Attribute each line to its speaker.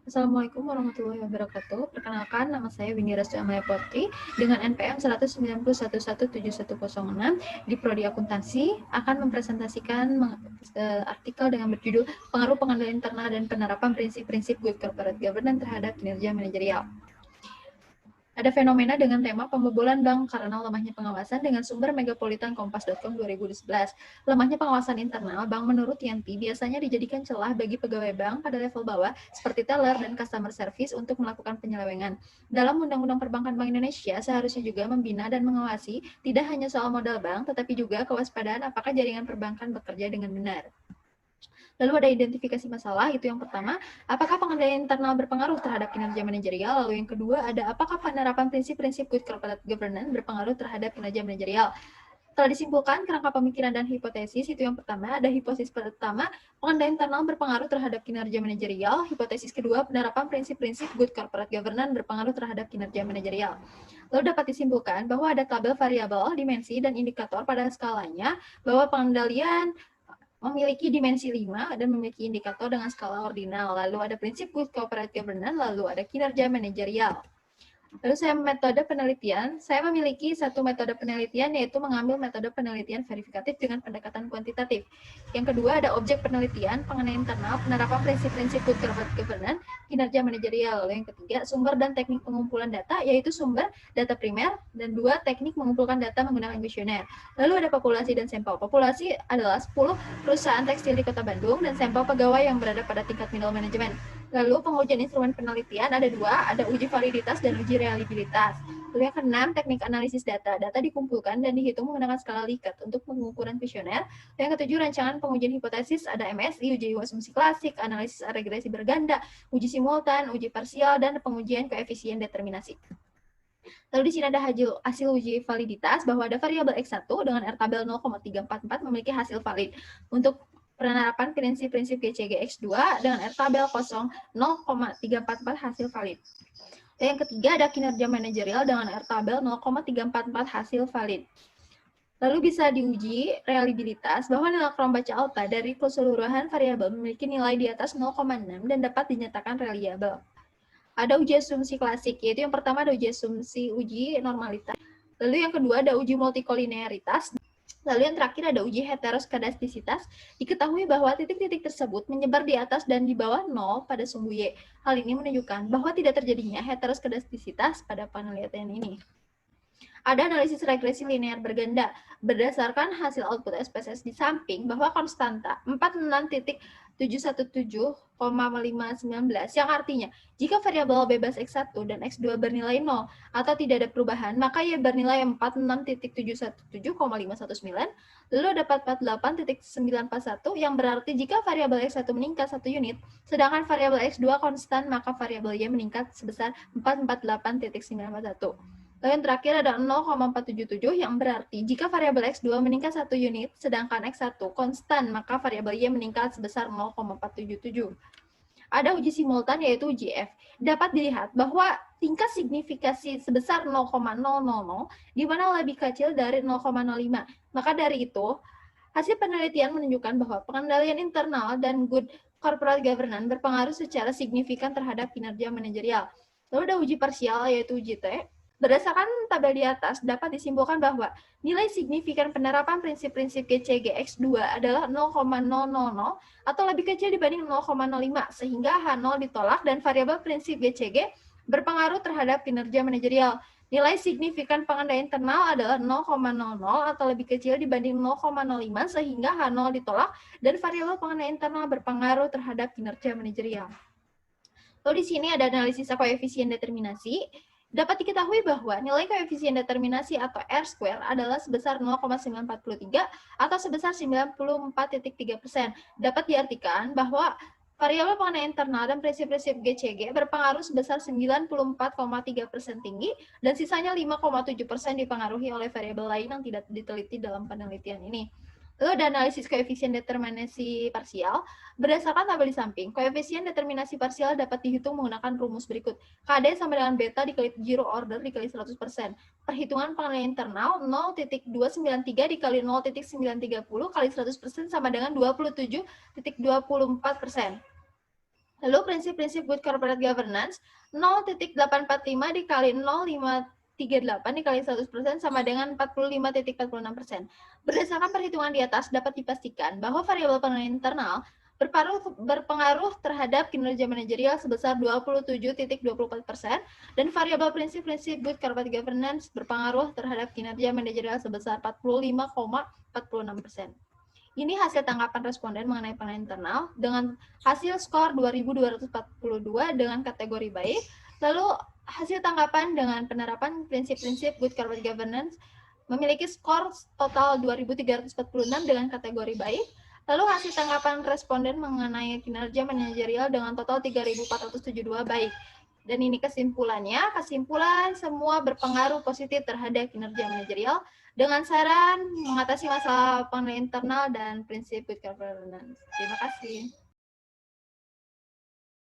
Speaker 1: Assalamualaikum warahmatullahi wabarakatuh. Perkenalkan, nama saya Windy Rastu Amalia Putri dengan NPM 191117106 di Prodi Akuntansi akan mempresentasikan artikel dengan berjudul Pengaruh Pengendalian Internal dan Penerapan Prinsip-Prinsip Good Corporate Governance terhadap Kinerja Manajerial. Ada fenomena dengan tema pembobolan bank karena lemahnya pengawasan dengan sumber megapolitan-kompas.com 2011. Lemahnya pengawasan internal bank menurut Yanti biasanya dijadikan celah bagi pegawai bank pada level bawah seperti teller dan customer service untuk melakukan penyelewengan. Dalam Undang-Undang Perbankan Bank Indonesia seharusnya juga membina dan mengawasi tidak hanya soal modal bank tetapi juga kewaspadaan apakah jaringan perbankan bekerja dengan benar. Lalu ada identifikasi masalah, itu yang pertama, apakah pengendalian internal berpengaruh terhadap kinerja manajerial? Lalu yang kedua, ada apakah penerapan prinsip-prinsip good corporate governance berpengaruh terhadap kinerja manajerial? Telah disimpulkan kerangka pemikiran dan hipotesis, itu yang pertama, ada hipotesis pertama, pengendalian internal berpengaruh terhadap kinerja manajerial. Hipotesis kedua, penerapan prinsip-prinsip good corporate governance berpengaruh terhadap kinerja manajerial. Lalu dapat disimpulkan bahwa ada tabel variabel, dimensi, dan indikator pada skalanya, bahwa pengendalian memiliki dimensi 5 dan memiliki indikator dengan skala ordinal. Lalu ada prinsip good corporate governance, lalu ada kinerja manajerial. Lalu saya memiliki satu metode penelitian yaitu mengambil metode penelitian verifikatif dengan pendekatan kuantitatif. Yang kedua ada objek penelitian, pengenai internal, penerapan prinsip-prinsip good corporate governance, kinerja manajerial. Lalu yang ketiga sumber dan teknik pengumpulan data yaitu sumber data primer dan dua teknik mengumpulkan data menggunakan kuesioner. Lalu ada populasi dan sampel. Populasi adalah 10 perusahaan tekstil di Kota Bandung dan sampel pegawai yang berada pada tingkat middle management. Lalu pengujian instrumen penelitian ada dua, ada uji validitas dan uji reliabilitas. Lalu yang keenam, teknik analisis data. Data dikumpulkan dan dihitung menggunakan skala Likert untuk pengukuran kuesioner. Yang ketujuh, rancangan pengujian hipotesis ada MSI, uji asumsi klasik, analisis regresi berganda, uji simultan, uji parsial, dan pengujian koefisien determinasi. Lalu di sini ada hasil uji validitas bahwa ada variabel X1 dengan R tabel 0,344 memiliki hasil valid. Untuk penerapan prinsip-prinsip GCGX2 dengan R tabel 0,344 hasil valid. Yang ketiga ada kinerja manajerial dengan R tabel 0,344 hasil valid. Lalu bisa diuji reliabilitas bahwa nilai krom baca alta dari keseluruhan variabel memiliki nilai di atas 0,6 dan dapat dinyatakan reliable. Ada uji asumsi klasik, yaitu yang pertama ada uji asumsi uji normalitas. Lalu yang kedua ada uji multikolinearitas. Lalu yang terakhir ada uji heteroskedastisitas. Diketahui bahwa titik-titik tersebut menyebar di atas dan di bawah 0 pada sumbu Y. Hal ini menunjukkan bahwa tidak terjadinya heteroskedastisitas pada penelitian ini. Ada analisis regresi linear berganda. Berdasarkan hasil output SPSS di samping bahwa konstanta 46.717,519 yang artinya jika variabel bebas X1 dan X2 bernilai 0 atau tidak ada perubahan, maka Y bernilai 46.717,519, lalu dapat 48.941 yang berarti jika variabel X1 meningkat 1 unit, sedangkan variabel X2 konstan, maka variabel Y meningkat sebesar 448.941. Lalu yang terakhir ada 0,477 yang berarti jika variabel X2 meningkat 1 unit, sedangkan X1 konstan, maka variabel Y meningkat sebesar 0,477. Ada uji simultan yaitu uji F. Dapat dilihat bahwa tingkat signifikasi sebesar 0,000 di mana lebih kecil dari 0,05. Maka dari itu, hasil penelitian menunjukkan bahwa pengendalian internal dan good corporate governance berpengaruh secara signifikan terhadap kinerja manajerial. Lalu ada uji parsial yaitu uji T. Berdasarkan tabel di atas, dapat disimpulkan bahwa nilai signifikan penerapan prinsip-prinsip GCGX2 adalah 0,000 atau lebih kecil dibanding 0,05, sehingga H0 ditolak dan variabel prinsip GCG berpengaruh terhadap kinerja manajerial. Nilai signifikan pengendalian internal adalah 0,00 atau lebih kecil dibanding 0,05, sehingga H0 ditolak dan variabel pengendalian internal berpengaruh terhadap kinerja manajerial. Lalu di sini ada analisis koefisien determinasi. Dapat diketahui bahwa nilai koefisien determinasi atau R-square adalah sebesar 0,943 atau sebesar 94,3%. Dapat diartikan bahwa variabel pengendalian internal dan prinsip-prinsip GCG berpengaruh sebesar 94,3% tinggi dan sisanya 5,7% dipengaruhi oleh variabel lain yang tidak diteliti dalam penelitian ini. Lalu ada analisis koefisien determinasi parsial. Berdasarkan tabel di samping, koefisien determinasi parsial dapat dihitung menggunakan rumus berikut. KD sama dengan beta dikali zero order dikali 100%. Perhitungan penilaian internal 0.293 dikali 0.930 kali 100% sama dengan 27.24%. Lalu prinsip-prinsip good corporate governance 0.845 dikali 0,538 dikali 100% sama dengan 45.46%. Berdasarkan perhitungan di atas dapat dipastikan bahwa variabel penilaian internal berpengaruh terhadap kinerja manajerial sebesar 27.24% dan variabel prinsip-prinsip good corporate governance berpengaruh terhadap kinerja manajerial sebesar 45,46%. Ini hasil tanggapan responden mengenai penilaian internal dengan hasil skor 2.242 dengan kategori baik. Lalu hasil tanggapan dengan penerapan prinsip-prinsip good corporate governance memiliki skor total 2.346 dengan kategori baik. Lalu hasil tanggapan responden mengenai kinerja manajerial dengan total 3.472 baik. Dan ini kesimpulannya, kesimpulan semua berpengaruh positif terhadap kinerja manajerial dengan saran mengatasi masalah penilaian internal dan prinsip good governance. Terima kasih.